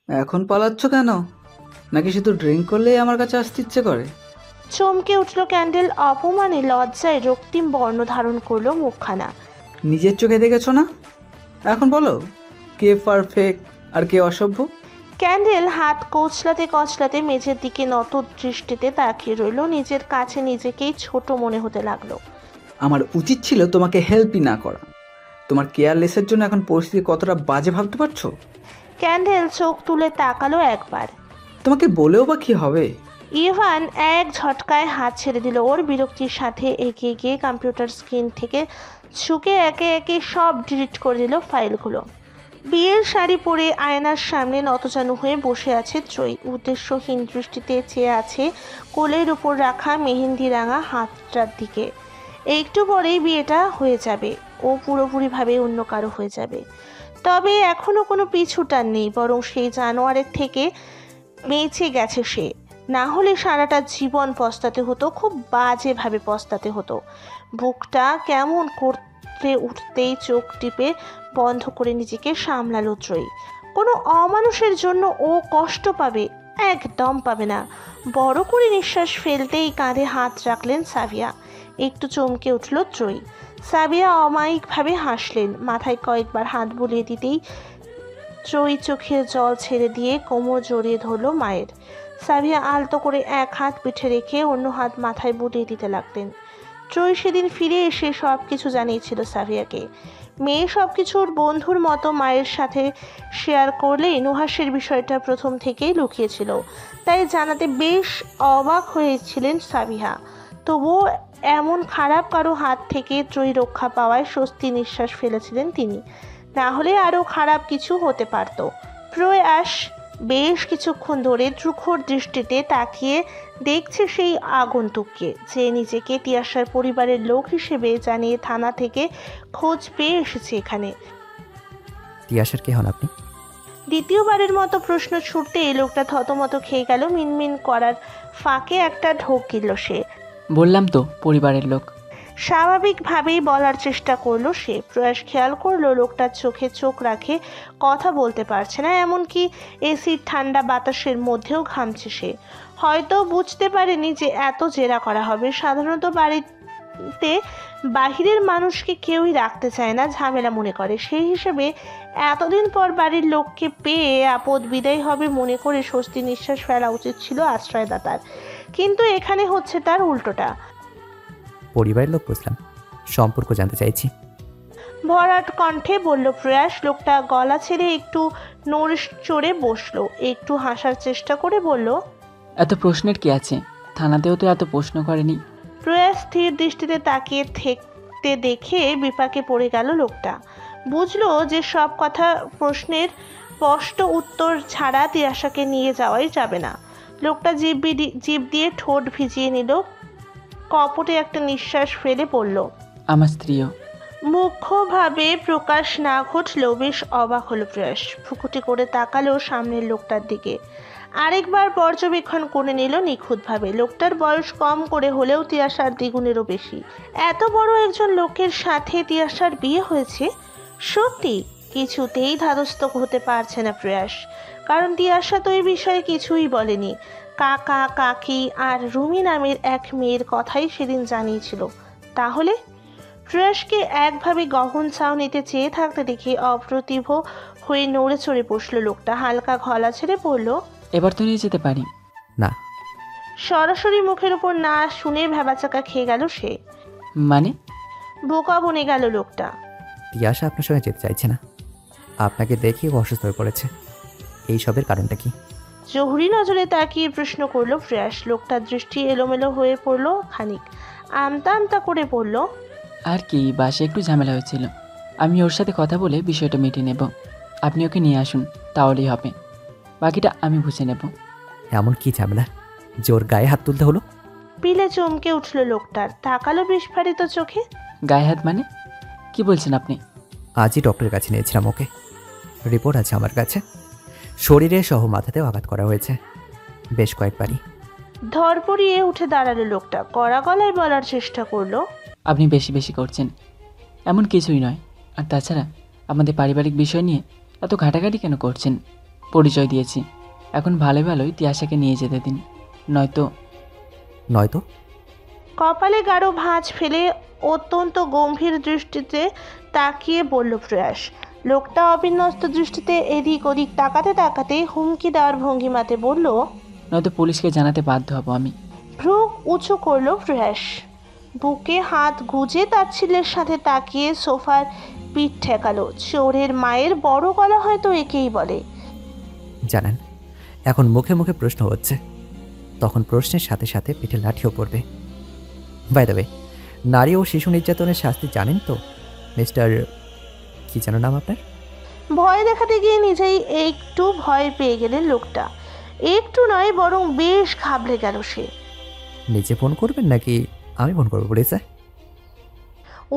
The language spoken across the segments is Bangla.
এখন পালাচ্ছ কেন? নাকি শুধু ড্রিঙ্ক করলেই আমার কাছে আসতে ইচ্ছে করে? চমকে উঠল ক্যান্ডেল, অপমানে লজ্জায় রক্তিম বর্ণ ধারণ করলো মুখখানা। নিজের চোখে দেখেছো না? এখন বলো, কে পারফেক্ট আর কে অসভ্য? ক্যান্ডেল হাত কচলাতে কচলাতে মেঝের দিকে নত দৃষ্টিতে তাকিয়ে রইল। নিজের কাছে নিজেকেই ছোট মনে হতে লাগলো। আমার উচিত ছিল তোমাকে হেল্পই না করা। তোমার কেয়ারলেসের জন্য এখন পরিস্থিতি কতটা বাজে ভাবতে পারছো? ক্যান্ডেল চোখ তুলে তাকালো একবার। তোমাকে বলেও বা কি হবে? ইভান এক ঝটকায় হাত ছেড়ে দিল ওর। বিরক্তির সাথে এগিয়ে গিয়ে কম্পিউটার স্ক্রিন থেকে ছুকে একে একে সব ডিলিট করে দিল ফাইলগুলো। বিয়ের শাড়ি পরে আয়নার সামনে নতজানু হয়ে বসে আছে ত্রয়ী। উদ্দেশ্যহীন দৃষ্টিতে চেয়ে আছে কোলের উপর রাখা মেহেন্দি রাঙা হাতটার দিকে। একটু পরেই বিয়েটা হয়ে যাবে, ও পুরোপুরিভাবে অন্য কারো হয়ে যাবে। তবে এখনো কোনো পিছুটান নেই, বরং সেই জানোয়ারের থেকে বেঁচে গেছে সে। না হলে সারাটা জীবন পস্তাতে হতো, খুব বাজেভাবে পস্তাতে হতো। বুকটা কেমন করতে উঠতেই চোখ টিপে বন্ধ করে নিজেকে সামলালো ত্রয়ী। কোনো অমানুষের জন্য ও কষ্ট পাবে? একদম পাবে না। বড় করে নিঃশ্বাস ফেলতেই কাঁধে হাত রাখলেন সাবিয়া। একটু চমকে উঠল ত্রয়ী। সাবিয়া অমায়িকভাবে হাসলেন। মাথায় কয়েকবার হাত বুলিয়ে দিতেই ত্রয়ী চোখের জল ছেড়ে দিয়ে কোমর জড়িয়ে ধরল মায়ের। সাবিয়া আলতো করে এক হাত পিঠে রেখে অন্য হাত মাথায় বুলিয়ে দিতে লাগলেন। ত্রয়ী সেদিন ফিরে এসে সব কিছু জানিয়েছিল সাবিয়াকে। মেয়ে সব কিছুর বন্ধুর মতো মায়ের সাথে শেয়ার করলে নুহাসের বিষয়টা প্রথম থেকেই লুকিয়েছিল, তাই জানাতে বেশ অবাক হয়েছিলেন সাবিহা। তবুও এমন খারাপ কারো হাত থেকে ত্রয়ী রক্ষা পাওয়ায় স্বস্তি নিঃশ্বাস ফেলেছিলেন তিনি। না হলে আরও খারাপ কিছু হতে পারত। প্রয়াস বেশ কিছুক্ষণ ধরে ত্রুখোর দৃষ্টিতে তাকিয়ে দেখছে সেই আগন্তুককে, যে নিজেকে তিয়াশার পরিবারের লোক হিসেবে জানিয়ে থানা থেকে খোঁজ পেয়ে এসেছে এখানে। তিয়াশার কে হন আপনি? দ্বিতীয়বারের মতো প্রশ্ন ছুটতে এই লোকটা থতমত খেয়ে গেল। মিনমিন করার ফাঁকে একটা ঢোক গিল সে। বললাম তো পরিবারের লোক। স্বাভাবিকভাবেই বলার চেষ্টা করলো সে। প্রয়াস খেয়াল করলো লোকটার চোখে চোখ রাখে, কথা বলতে পারছে না, এমনকি এসির ঠান্ডা বাতাসের মধ্যেও ঘামছে সে। হয়তো বুঝতে পারেনি যে এত জেরা করা হবে। সাধারণত বাড়িতে বাহিরের মানুষকে কেউই রাখতে চায় না, ঝামেলা মনে করে। সেই হিসেবে এতদিন পর বাড়ির লোককে পেয়ে আপদ বিদায় হবে মনে করে স্বস্তি নিঃশ্বাস ফেলা উচিত ছিল আশ্রয়দাতার। কিন্তু এখানে হচ্ছে তার উল্টোটা। পরিবারের লোক বুঝলাম, সম্পর্ক জানতে চাইছি। ভরাট কণ্ঠে বলল প্রয়াস। লোকটা গলা ছেড়ে একটু নড়ে চড়ে বসলো, একটু হাসার চেষ্টা করে বলল, এত প্রশ্নের কি আছে? থানাতেও তো এত প্রশ্ন করেনি। প্রয়াস স্থির দৃষ্টিতে তাকিয়ে থাকতে দেখে বিপাকে পড়ে গেল লোকটা। বুঝলো যে সব কথা প্রশ্নের স্পষ্ট উত্তর ছাড়া তিয়াশাকে নিয়ে যাওয়াই যাবে না। লোকটা জিভ দিয়ে ঠোঁট ভিজিয়ে নিল, কপটে একটা নিঃশ্বাস ফেলে পড়ল, আমার স্ত্রীও। মুখ্যভাবে প্রকাশ না ঘটলেও বেশ অবাক হলো প্রয়াস। ফুকুটি করে তাকালো সামনের লোকটার দিকে। আরেকবার পর্যবেক্ষণ করে নিল নিখুঁতভাবে। লোকটার বয়স কম করে হলেও তিয়াশার দ্বিগুণেরও বেশি। এত বড় একজন লোকের সাথে তিয়াশার বিয়ে হয়েছে? সত্যি কিছুতেই ধাতস্থ হতে পারছে না প্রয়াস, কারণ তিয়াশা তো এই বিষয়ে কিছুই বলেনি। কাকা কাকি আর রুমি নামের এক মেয়ের কথাই সেদিন জানিয়েছিল। তাহলে প্রয়াসকে একভাবে গহন ছাউনিতে চেয়ে থাকতে দেখে অপ্রতিভ হয়ে নড়ে চড়ে বসলো লোকটা। হালকা গলা ছেড়ে পড়ল, এবার তো নিয়ে যেতে পারি। না। সরাসরি মুখের উপর না শুনে ভ্যাবাচাকা খেয়ে গেল সে। মানে? বোকা বনে গেল লোকটা। তিয়াশা আপনার সঙ্গে যেতে চাইছে না। আপনাকে দেখে ও অসুস্থ হয়ে পড়েছে। এই সবের কারণটা কি? জহুরি নজরে তাকিয়ে প্রশ্ন করলো প্রয়াস। লোকটার দৃষ্টি এলোমেলো হয়ে পড়ল খানিক। আমতা আমতা করে বলল, আর কি, বাসে একটু ঝামেলা হয়েছিল। আমি ওর সাথে কথা বলে বিষয়টা মিটিয়ে নেব। আপনি ওকে নিয়ে আসুন, তাহলেই হবে। বাকিটা আমি বুঝে নেব। এমন কি ঝামেলা যে ওর গায়ে হাত তুলতে হলো? পিলে চমকে উঠল লোকটার, তাকালো বিস্ফারিত চোখে। গায়ে হাত মানে? কি বলছেন আপনি? আজই ডক্টরের কাছে নিয়েছিলাম ওকে। রিপোর্ট আছে আমার কাছে। শরীরে সহ মাথাতেও আঘাত করা হয়েছে, বেশ কয়েকবারই। ধরপড়িয়ে উঠে দাঁড়ালো লোকটা, কড়া গলায় বলার চেষ্টা করলো, আপনি বেশি বেশি করছেন। এমন কিছুই নয়। আর তাছাড়া আমাদের পারিবারিক বিষয় নিয়ে এত ঘাটাঘাটি কেন করছেন? পরিচয় দিয়েছি। এখন ভালো ভালোই তিয়াশাকে নিয়ে যেতে দিন, নয়তো নয়তো কপালে গাঢ় ভাঁজ ফেলে অত্যন্ত গম্ভীর দৃষ্টিতে তাকিয়ে বলল প্রয়াস। লোকটা অবিন্যস্ত দৃষ্টিতে এদিক ওদিক তাকাতে তাকাতে হুমকি দেওয়ার ভঙ্গিমাতে বলল। নয়তো পুলিশকে জানাতে বাধ্য হব আমি। ভ্রু উঁচু করল প্রয়াস। বুকে হাত গুজে তার ছেলের সাথে তাকিয়ে সোফার পিঠ ঠেকালো। চোরের মায়ের বড় গলা হয়তো একেই বলে। জানেন, এখন মুখে মুখে প্রশ্ন হচ্ছে, তখন প্রশ্নের সাথে সাথে পিঠে লাঠিও পড়বে। বাই দ্য ওয়ে, নারী ও শিশু নির্যাতনের শাস্তি জানেন তো মিস্টার, কি যেন নাম আপনার? ভয় দেখাতে গিয়ে নিজেই একটু ভয় পেয়ে গেলেন লোকটা। একটু নয়, বরং বেশ ঘাবড়ে গেল সে। নিজে ফোন করবেন নাকি আমি ফোন করবো পুলিশে?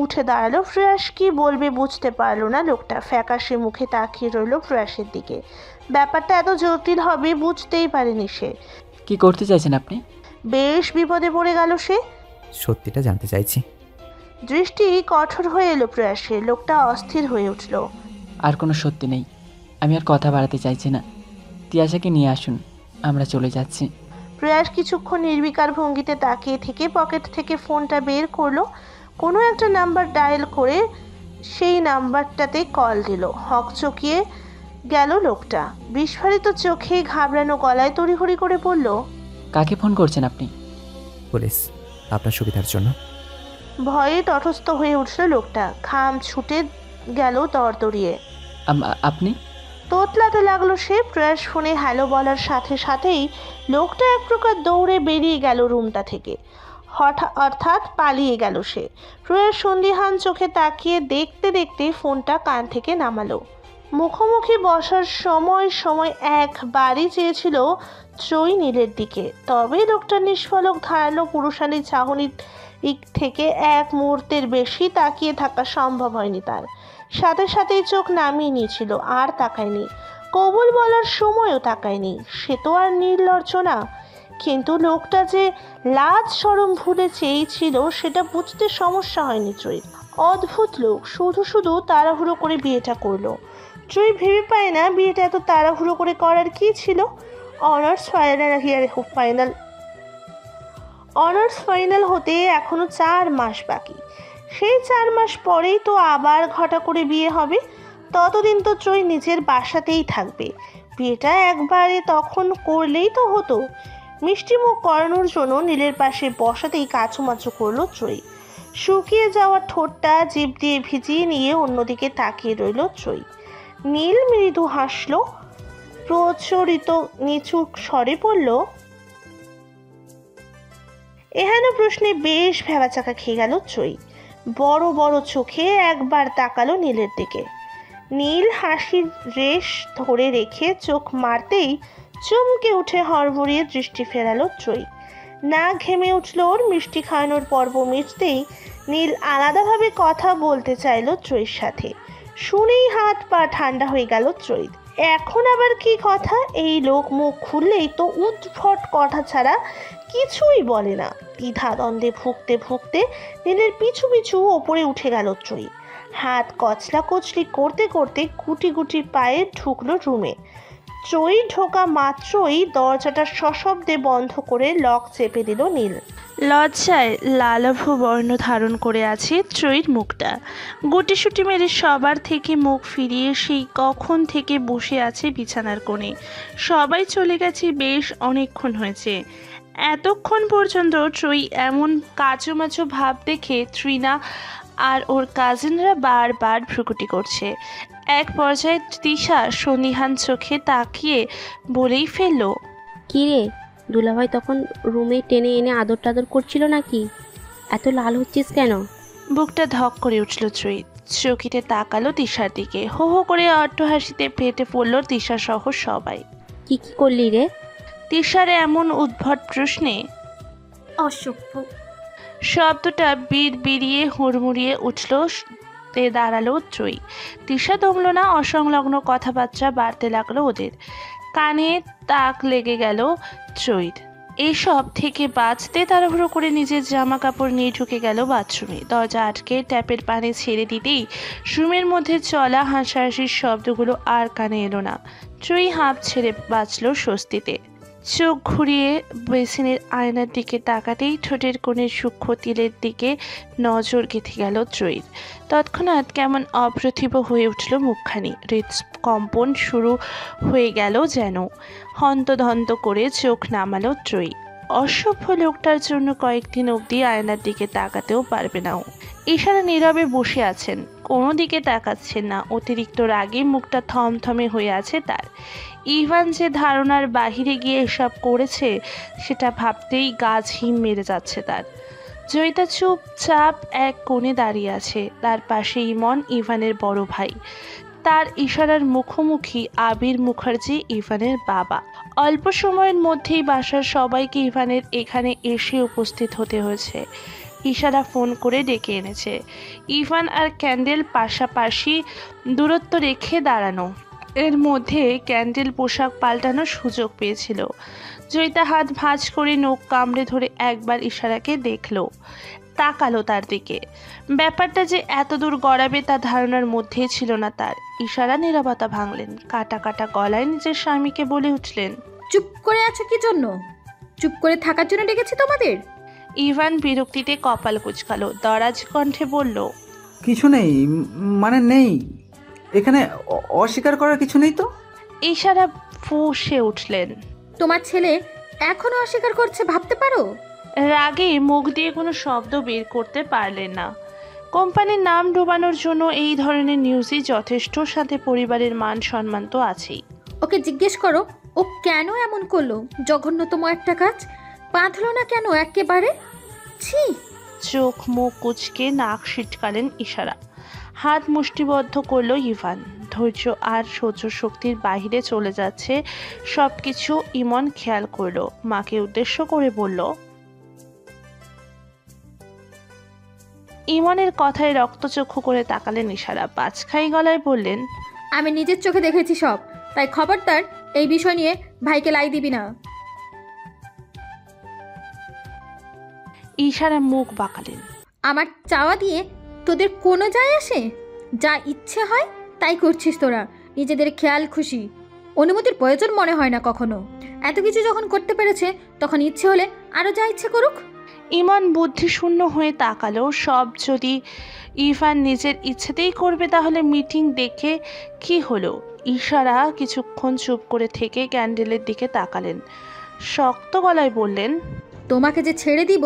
উঠে দাঁড়ালো প্রয়াস। কি বলবে বুঝতে পারলো না লোকটা। ফ্যাকাশে মুখে তাকিয়ে রইল প্রয়াসের দিকে। ব্যাপারটা এত জটিল হবে বুঝতেই পারেনি সে। কি করতে চাইছেন আপনি? বেশ বিপদে পড়ে গেল সে। সত্যিটা জানতে চাইছি। দৃষ্টি কঠোর হয়ে এলো প্রয়াসের। লোকটা অস্থির হয়ে উঠল। আর কোনো সত্যি নেই, আমি আর কথা বাড়াতে চাইছি না। তিয়াশাকে নিয়ে আসুন, আমরা চলে যাচ্ছি। প্রয়াস কিছুক্ষণ নির্বিকার ভঙ্গিতে তাকিয়ে থেকে পকেট থেকে ফোনটা বের করলো। কোনো একটা নাম্বার ডায়াল করে সেই নাম্বারটাতে কল দিল। হকচকিয়ে গেল লোকটা। বিস্ফারিত চোখে ঘাবড়ানো গলায় তড়িঘড়ি করে বলল। কাকে ফোন করছেন আপনি? পুলিশ, আপনার সুবিধার জন্য। ভয়ে তটস্থ হয়ে উঠল লোকটা। ঘাম ছুটে গেল দরদরিয়ে। আপনি? তোতলাতে লাগলো সে। প্রয়াস ফোনে হ্যালো বলার সাথে সাথেই লোকটা এক প্রকার দৌড়ে বেরিয়ে গেল রুমটা থেকে। অর্থাৎ পালিয়ে গেল সে। প্রয়াস সন্দিহান চোখে তাকিয়ে দেখতে দেখতে ফোনটা কান থেকে নামালো। মুখোমুখি বসার সময় সময় একবারই চেয়েছিল ত্রয়ী নীলের দিকে। তবে লোকটা নিষ্ফলক ধারালো পুরুষালী চাহনির দিক থেকে এক মুহূর্তের বেশি তাকিয়ে থাকা সম্ভব হয়নি তার। সাথে সাথেই চোখ নামিয়ে নিয়েছিল, আর তাকায়নি। কবুল বলার সময়ও তাকায়নি। সে তো আর নির্লজ্জ না। কিন্তু লোকটা যে লাজ শরম ভুলে চেয়েছিল সেটা বুঝতে সমস্যা হয়নি ত্রয়ীর। অদ্ভুত লোক, শুধু শুধু তাড়াহুড়ো করে বিয়েটা করলো। ত্রয়ী ভেবে পায় না বিয়েটা এত তাড়াহুড়ো করে করার কি ছিল। অনার্স ফাইনাল হতে এখনো 4 মাস বাকি। সেই 4 মাস পরেই তো আবার ঘটা করে বিয়ে হবে। ততদিন তো ত্রয়ী নিজের বাসাতেই থাকবে। বিয়েটা একবারে তখন করলেই তো হতো। মিষ্টিমুখ করানোর জন্য নীলের পাশে বসাতেই কাচুমাচু করলো ত্রয়ী। শুকিয়ে যাওয়া ঠোঁটটা জিভ দিয়ে ভিজিয়ে নিয়ে অন্যদিকে তাকিয়ে রইল ত্রয়ী। নীল মৃদু হাসলো। প্রচলিত নিচু স্বরে বলল। এহেন প্রশ্নে বেশ ভেবাচাকা খেয়ে গেল ত্রয়ী। বড় বড় চোখে একবার তাকালো নীলের দিকে। নীল হাসির রেশ ধরে রেখে চোখ মারতেই চমকে উঠে হড়বড়িয়ে দৃষ্টি ফেরালো ত্রয়ী। না ঘেমে উঠল ওর। মিষ্টি খাওয়ানোর পর্ব মিটতেই নীল আলাদাভাবে কথা বলতে চাইল ত্রয়ীর সাথে। শুনেই হাত পা ঠান্ডা হয়ে গেল ত্রয়ীর। এখন আবার কি কথা? এই লোক মুখ খুললেই তো উদ্ভট কথা ছাড়া কিছুই বলে না। দ্বিধা দ্বন্দ্বে ভুগতে ভুগতে নীলের পিছু পিছু ওপরে উঠে গেল ত্রয়ী। হাত কচলা কচলি করতে করতে গুটি গুটি পায়ে ঢুকলো রুমে। ত্রয়ী ঢোকা মাত্রই দরজাটা সশব্দে বন্ধ করে লক চেপে দিল নীল। লজ্জায় লালাভ বর্ণ ধারণ করে আছে ত্রয়ীর মুখটা। গুটিসুটি মেরে সবার থেকে মুখ ফিরিয়ে সেই কখন থেকে বসে আছে বিছানার কোণে। সবাই চলে গেছে, বেশ অনেকক্ষণ হয়েছে। এতক্ষণ পর্যন্ত ত্রয়ী এমন কাচুমাচু ভাব দেখে তৃণা আর ওর কাজিনরা বারবার ভ্রুকুটি করছে। এক পর্যায়ে তৃষা সন্দিহান চোখে তাকিয়ে বলেই ফেলল। কি রে, দুলাভাই তখন রুমে টেনে এনে আদর টাদর করছিল নাকি? এত লাল হচ্ছিস কেন? বুকটা ধক করে উঠল ত্রয়ী। চকিতে তাকালো তিশার দিকে। হো হো করে অট্টহাসিতে ফেটে পড়ল তিশা সহ সবাই। কি কি করলি রে? তিশার এমন উদ্ভট প্রশ্নে অসভ্য শব্দটা বিড়বিড়িয়ে হুড়মুড়িয়ে উঠল। দাঁড়ালো ত্রয়ী। তিশা দমল না। অসংলগ্ন কথাবার্তা বাড়তে লাগলো ওদের। কানে তাক লেগে গেল ত্রয়ীর। এইসব থেকে বাঁচতে তাড়াহুড়ো করে নিজের জামা কাপড় নিয়ে ঢুকে গেল বাথরুমে। দরজা আটকে ট্যাপের পানি ছেড়ে দিতেই রুমের মধ্যে চলা হাসাহাসির শব্দগুলো আর কানে এলো না। ত্রয়ী হাঁপ ছেড়ে বাঁচল স্বস্তিতে। চোখ ঘুরিয়ে বেসিনের আয়নার দিকে তাকাতেই ঠোঁটের কোণের সূক্ষ্ম তিলের দিকে নজর গেঁথে গেল ত্রয়ীর। তৎক্ষণাৎ কেমন অপ্রতিভ হয়ে উঠল মুখখানি। হৃদকম্পন শুরু হয়ে গেল যেন। হন্তদন্ত করে চোখ নামালো ত্রয়ী। অসভ্য লোকটার জন্য কয়েকদিন অবধি আয়নার দিকে তাকাতেও পারবে না ও। ইশারা নীরবে বসে আছেন, কোনো দিকে তাকাচ্ছেন না। অতিরিক্ত রাগে মুখটা থমথমে হয়ে আছে তার। ইভান যে ধারণার বাহিরে গিয়ে এসব করেছে সেটা ভাবতেই গা ঝিম মেরে যাচ্ছে তার। জয়িতা চুপচাপ এক কোণে দাঁড়িয়ে আছে, তার পাশে ইমন, ইভানের বড় ভাই। তার ইশারার মুখোমুখি আবির মুখার্জি, ইভানের বাবা। অল্প সময়ের মধ্যেই বাসার সবাইকে ইভানের এখানে এসে উপস্থিত হতে হয়েছে। ইশারা ফোন করে ডেকে এনেছে। ইভান আর ক্যান্ডেল পাশাপাশি দূরত্ব রেখে দাঁড়ানো। এর মধ্যে ক্যান্ডেল পোশাক পাল্টানোর সুযোগ পেয়েছিল। জয়িতা হাত ভাঁজ করে নখ কামড়ে ধরে একবার ইশারাকে দেখলো, তাকালো তার দিকে। ব্যাপারটা যে এত দূর গড়াবে তা ধারণার মধ্যেই ছিল না তার। ইশারা নীরবতা ভাঙলেন, কাটা কাটা গলায় নিজের স্বামীকে বলে উঠলেন, চুপ করে আছো কি জন্য? চুপ করে থাকার জন্য ডেকেছি তোমাদের? ইভান বিরক্তিতে কপাল কুঁচকালো, দরাজ কণ্ঠে বলল, কিছু নেই, মানে নেই এখানে, অস্বীকার করার কিছু নেই তো। ইশারা ফুঁসে উঠলেন। তোমার ছেলে এখনো অস্বীকার করছে, ভাবতে পারো? রাগে মুখ দিয়ে কোনো শব্দ বের করতে পারলেন না। কোম্পানির নাম ডোবানোর জন্য এই ধরনের নিউজই যথেষ্ট, সাথে পরিবারের মান সম্মান তো আছেই। ওকে জিজ্ঞেস করো ও কেন এমন করলো। জঘন্যতম একটা কাজ, বাঁধলো না কেন একেবারে? ছি! চোখ মুখ কুচকে নাক সিটকালেন ইশারা। হাত মুষ্টিবদ্ধ করলো ইভান। ধৈর্য আর সহ্য শক্তির বাহিরে চলে যাচ্ছে সব কিছু ইমন খেয়াল করলো। মাকে উদ্দেশ্য করে বলল, ইমনের কথায় রক্তচক্ষু করে তাকালেন ইশারা। বাজখাই গলায় বললেন, আমি নিজের চোখে দেখেছি সব, তাই খবরদার এই বিষয় নিয়ে ভাইকে লাই দিবি না। ইশারা মুখ বাঁকালেন। আমার চাওয়া দিয়ে তোদের কোনো যায় আসে? যা ইচ্ছে হয় তাই করছিস তোরা, নিজেদের খেয়াল খুশি। অনুমতির প্রয়োজন মনে হয় না কখনো। এত কিছু যখন করতে পেরেছে তখন ইচ্ছে হলে আরও যা ইচ্ছে করুক। ইমন বুদ্ধিশূন্য হয়ে তাকালো। সব যদি ইভান নিজের ইচ্ছেতেই করবে তাহলে মিটিং দেখে কি হলো। ইশারা কিছুক্ষণ চুপ করে থেকে ক্যান্ডেলের দিকে তাকালেন, শক্ত গলায় বললেন, তোমাকে যে ছেড়ে দিব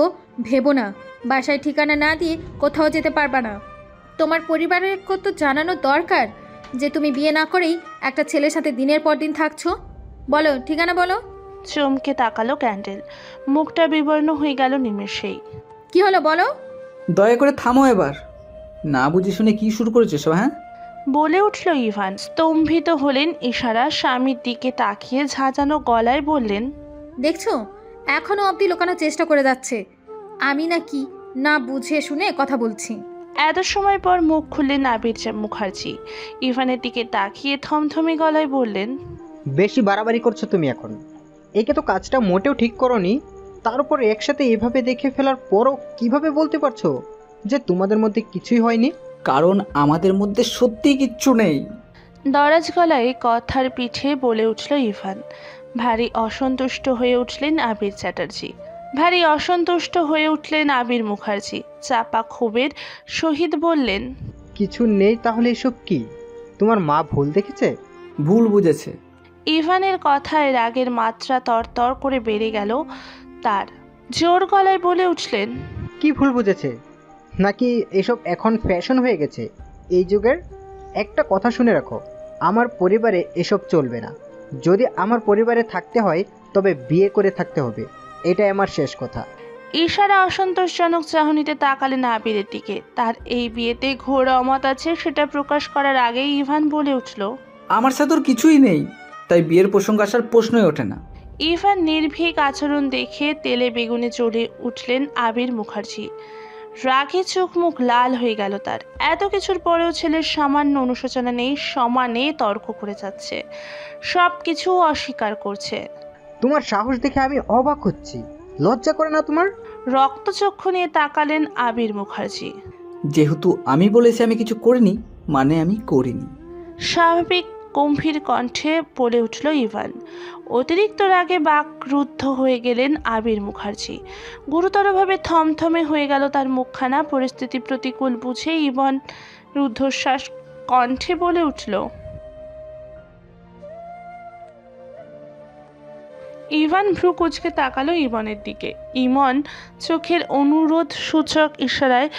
ভেবো না। বাসায় ঠিকানা না দিয়ে কোথাও যেতে পারবা না। তোমার পরিবারের তো জানানো দরকার যে তুমি বিয়ে না করেই একটা ছেলের সাথে দিনের পর দিন থাকছো। বলো ঠিকানা বলো। চমকে তাকালো ক্যান্ডেল, মুখটা বিবর্ণ হয়ে গেল নিমেষেই। কি হলো বলো? দয়া করে থামো এবার, না বুঝে শুনে কি শুরু করেছো সব? হ্যাঁ, বলে উঠল ইভান। স্তম্ভিত হলেন ইশারা, স্বামীর দিকে তাকিয়ে ঝাঁঝানো গলায় বললেন, দেখছো এখনো অবধি লোকানোর চেষ্টা করে যাচ্ছে। আমি নাকি না বুঝে শুনে কথা বলছি। এত সময় পর মুখ খুললেন আবির মুখার্জি। ইভানের দিকে তাকিয়ে থমথমে গলায় বললেন, বেশি বাড়াবাড়ি করছো তুমি এখন। একে তো কাজটা মোটেও ঠিক করোনি, তার উপর একসাথে এভাবে দেখে ফেলার পরও কিভাবে বলতে পারছো যে তোমাদের মধ্যে কিছুই হয়নি? কারণ আমাদের মধ্যে সত্যিই কিচ্ছু নেই। দরাজ গলায় কথার পিঠে বলে উঠল ইভান। ভারী অসন্তুষ্ট হয়ে উঠলেন আবির চ্যাটার্জি। ভারী অসন্তুষ্ট হয়ে উঠলেন আবির মুখার্জি। চাপা ক্ষোভের সহিত বললেন, কিছু নেই তাহলে এসব কি? তোমার মা ভুল দেখেছে? ভুল বুঝেছে। ইভানের কথায় রাগের মাত্রা তরতর করে বেড়ে গেল তার। জোর গলায় বলে উঠলেন, কি ভুল বুঝেছে? নাকি এসব এখন ফ্যাশন হয়ে গেছে এই যুগের? একটা কথা শুনে রাখো, আমার পরিবারে এসব চলবে না। যদি আমার পরিবারে থাকতে হয় তবে বিয়ে করে থাকতে হবে, এটাই আমার শেষ কথা। ইশারা অসন্তোষজনক চাহনিতে তাকালেন আবিরের দিকে। তার এই বিয়েতে ঘোর অমত আছে সেটা প্রকাশ করার আগেই ইভান বলে উঠল, আমার সাথে ওর কিছুই নেই, তাই বিয়ের প্রসঙ্গ আসার প্রশ্নই ওঠে না। ইভান নির্ভীক আচরণ দেখে তেলে বেগুনে জ্বলে উঠলেন আবির মুখার্জি। রাগে চোখ মুখ লাল হয়ে গেল তার। এত কিছুর পরেও ছেলের সামান্য অনুশোচনা নেই, সমানে তর্ক করে যাচ্ছে, সব কিছু অস্বীকার করছে। তোমার সাহস দেখে আমি অবাক হচ্ছি। লজ্জা করে না তোমার? রক্তচক্ষু নিয়ে তাকালেন আবির মুখার্জি। যেহেতু আমি বলেছি আমি কিছু করিনি, মানে আমি করিনি। স্বাভাবিক গম্ভীর কণ্ঠে বলে উঠল ইভান। অতিরিক্ত রাগে বাকরুদ্ধ হয়ে গেলেন আবির মুখার্জি। গুরুতরভাবে থমথমে হয়ে গেল তার মুখখানা। পরিস্থিতি প্রতিকূল বুঝে ইভান রুদ্ধশ্বাস কণ্ঠে বলে উঠল, ইভান ভ্রু কুঁচকে তাকালো ইমনের দিকে। ইমন চোখের অনুরোধ সূচক ইশারায়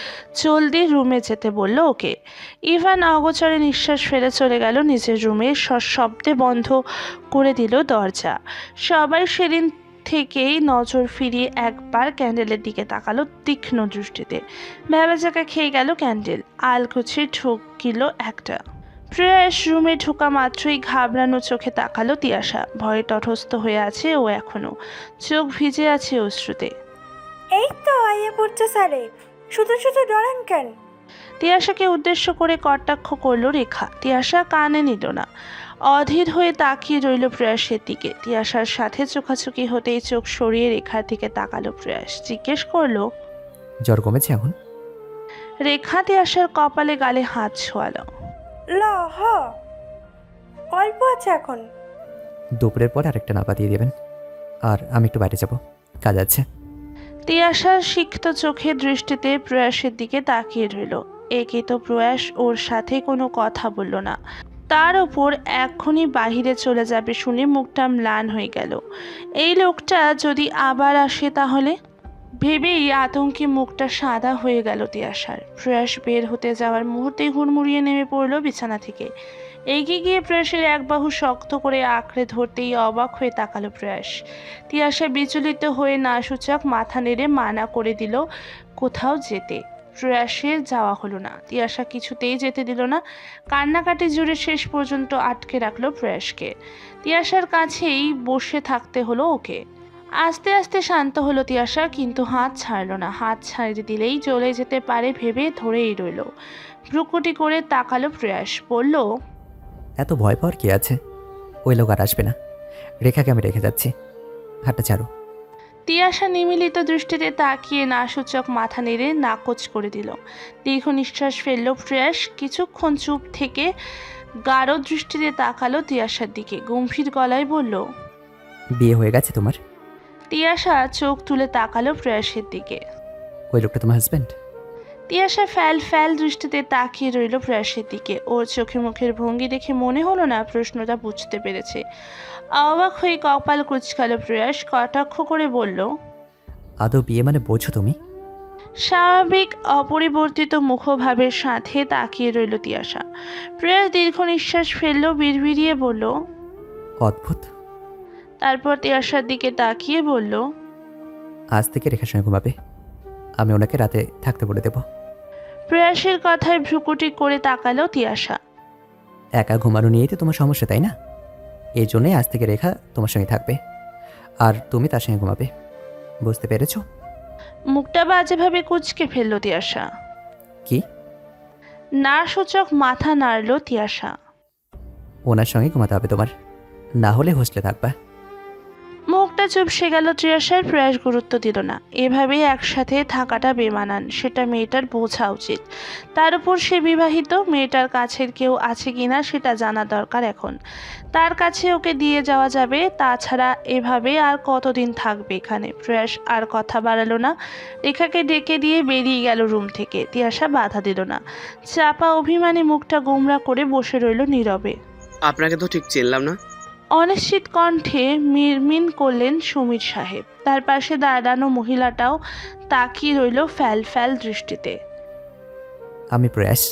জলদি রুমে যেতে বলল ওকে। ইভান অগোচরে নিঃশ্বাস ফেলে চলে গেল নিজের রুমে। সশব্দে বন্ধ করে দিল দরজা। সবাই সেদিন থেকেই নজর ফিরিয়ে একবার ক্যান্ডেলের দিকে তাকালো তীক্ষ্ণ দৃষ্টিতে। ভ্যাবাচাকা খেয়ে গেল ক্যান্ডেল। আলকুচি ঠকিল একটা। প্রেয়াস রুমে ঢোকা মাত্রই ঘাবড়ানো চোখে তাকালো তিয়াশা। ভয়ে তটস্থ হয়ে আছে ও এখনো, চোখ ভিজে আছে অশ্রুতে। এই তো আইয়ে পড়ছে স্যারে, শুধু শুধু ডরান কেন? তিয়াশাকে উদ্দেশ্য করে কটাক্ষ করলো রেখা। তিয়াশা কানে নিল না, অধীর হয়ে তাকিয়ে রইল প্রয়াসের দিকে। তিয়াশার সাথে চোখাচোখি হতেই চোখ সরিয়ে রেখার দিকে তাকালো প্রয়াস। জিজ্ঞেস করলো, জ্বর কমেছে এখন? রেখা তিয়াশার কপালে গালে হাত ছোঁয়ালো। ল হ, অল্প আছে এখন। দুপুরের পর আরেকটা নাপা দিয়ে দেবেন, আর আমি একটু বাইরে যাব, কাজ আছে। তিয়াশার সিক্ত চোখের দৃষ্টিতে প্রয়াসের দিকে তাকিয়ে রইল। একে তো প্রয়াস ওর সাথে কোনো কথা বলল না, তার ওপর এক্ষুনি বাহিরে চলে যাবে শুনে মুখটা ম্লান হয়ে গেল। এই লোকটা যদি আবার আসে তাহলে ভেবেই আতঙ্কে মুখটা সাদা হয়ে গেল তিয়াশার। প্রয়াস বের হতে যাওয়ার মুহূর্তে হুড়মুড়িয়ে নেমে পড়ল বিছানা থেকে। এগিয়ে গিয়ে প্রয়াসের এক বাহু শক্ত করে আঁকড়ে ধরতেই অবাক হয়ে তাকালো প্রয়াস। তিয়াশা বিচলিত হয়ে না সূচক মাথা নেড়ে মানা করে দিল কোথাও যেতে। প্রয়াসের যাওয়া হলো না। তিয়াশা কিছুতেই যেতে দিল না। কান্নাকাটি জুড়ে শেষ পর্যন্ত আটকে রাখলো প্রয়াসকে। তিয়াশার কাছেই বসে থাকতে হলো ওকে। আস্তে আস্তে শান্ত হলো তিয়াশা, কিন্তু হাত ছাড়লো না। হাত ছাড়িয়ে দিলেই চলে যেতে পারে ভেবে ধরেই রইল। ভ্রুকুটি করে তাকালো প্রয়াস, বলল, এত ভয় পাওয়ার কি আছে? ওই লোক আর আসবে না। রেখাকে আমি রেখে যাচ্ছি, হাতটা ছাড়ো। তিয়াশা নিমিলিত দৃষ্টিতে তাকিয়ে না সূচক মাথা নেড়ে নাকচ করে দিল। দীর্ঘ নিঃশ্বাস ফেলল প্রয়াস। কিছুক্ষণ চুপ থেকে গাঢ় দৃষ্টিতে তাকালো তিয়াশার দিকে। গম্ভীর গলায় বলল, বিয়ে হয়ে গেছে তোমার? তিয়াশা চোখ তুলে তাকালো প্রয়াসের দিকে। ওই লোকটা তোমার হাজব্যান্ড? তিয়াশা ফ্যাল ফ্যাল দৃষ্টিতে তাকিয়ে রইল প্রয়াসের দিকে। ওর চোখে মুখের ভঙ্গি দেখে মনে হলো না প্রশ্নটা বুঝতে পেরেছে। অবাক হয়ে কপাল কুঁচকালো প্রয়াস। কটাক্ষ করে বলল, আদৌ বিয়ে মানে বোঝো তুমি? স্বাভাবিক অপরিবর্তিত মুখভাবের সাথে তাকিয়ে রইল তিয়াশা। প্রয়াস দীর্ঘ নিঃশ্বাস ফেলল, বিড়বিড়িয়ে বলল, অদ্ভুত। তারপর তিয়াশার দিকে তাকিয়ে বলল, আজ থেকে রেখার সঙ্গে ঘুমাবে, আমি ওনাকে রাতে থাকতে বলে দেব। প্রয়াসের কথায় ভ্রুকুটি করে তাকালো তিয়াশা। একা ঘুমানো নিয়েই তো তোমার সমস্যা, তাই না? এই জন্যই আজ থেকে রেখা তোমার সঙ্গে থাকবে, আর তুমি তার সঙ্গে ঘুমাবে। বুঝতে পেরেছো? মুখটা বাজেভাবে কুঁচকে ফেলল তিয়াশা। কি? না সূচক মাথা নাড়ল তিয়াশা। ওনার সঙ্গে ঘুমাতে হবে তোমার, না হলে হোস্টেলে থাকবা। মুখটা চুপসে গেল তিয়াশার। প্রয়াস গুরুত্ব দিল না। এভাবেই একসাথে থাকাটা বেমানান, সেটা মেয়েটার বোঝা উচিত। তার উপর সে বিবাহিত। মেয়েটার কাছের কেউ আছে কিনা সেটা জানা দরকার এখন। তার কাছে ওকে দিয়ে যাওয়া যাবে, তাছাড়া এভাবে আর কতদিন থাকবে এখানে। প্রয়াস আর কথা বাড়ালো না, রেখাকে ডেকে দিয়ে বেরিয়ে গেল রুম থেকে। তিয়াশা বাধা দিল না, চাপা অভিমানী মুখটা গোমরা করে বসে রইল নীরবে। আপনাকে তো ঠিক চিনলাম না। অনিশ্চিত কণ্ঠে মিরমিন করলেন সমীর সাহেব। তার পাশে দাঁড়ানো মহিলাটাও তাকিয়ে রইল ফ্যাল ফ্যাল দৃষ্টিতে। আমি প্রয়াস।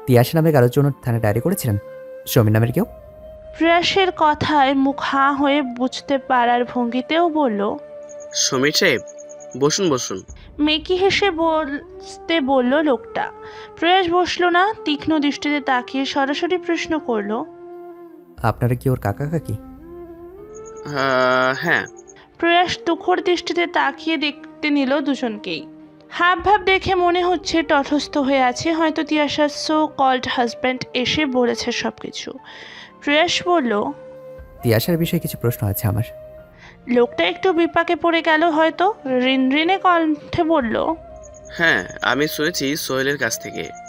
তিয়াশা নামে কারোর জন্য থানায় ডায়েরি করেছিলেন? সমীর নামের কেউ? প্রয়াসের কথায় মুখ হাঁ হয়ে বুঝতে পারার ভঙ্গিতেও বলল, সমীর সাহেব, বসুন বসুন। মেকি হেসে বসতে বলল লোকটা। প্রয়াস বসলো না, তীক্ষ্ণ দৃষ্টিতে তাকিয়ে সরাসরি প্রশ্ন করলো, আপনারা কি ওর কাকা কাকি? হ্যাঁ। প্রয়াস তুখর দৃষ্টিতে তাকিয়ে দেখতে নিল দুজনকেই। হাব ভাব দেখে মনে হচ্ছে তটস্থ হয়ে আছে। হয়তো তিয়াশার সো কল্ড হাজব্যান্ড এসে বলেছে সবকিছু। প্রয়াস বলল, তিয়াশার বিষয়ে কিছু প্রশ্ন আছে আমার। লোকটা একটু বিপাকে পড়ে গেল হয়তো। রিনরিনে কণ্ঠে বলল, হ্যাঁ, আমি শুনেছি সোহেলের কাছ থেকে।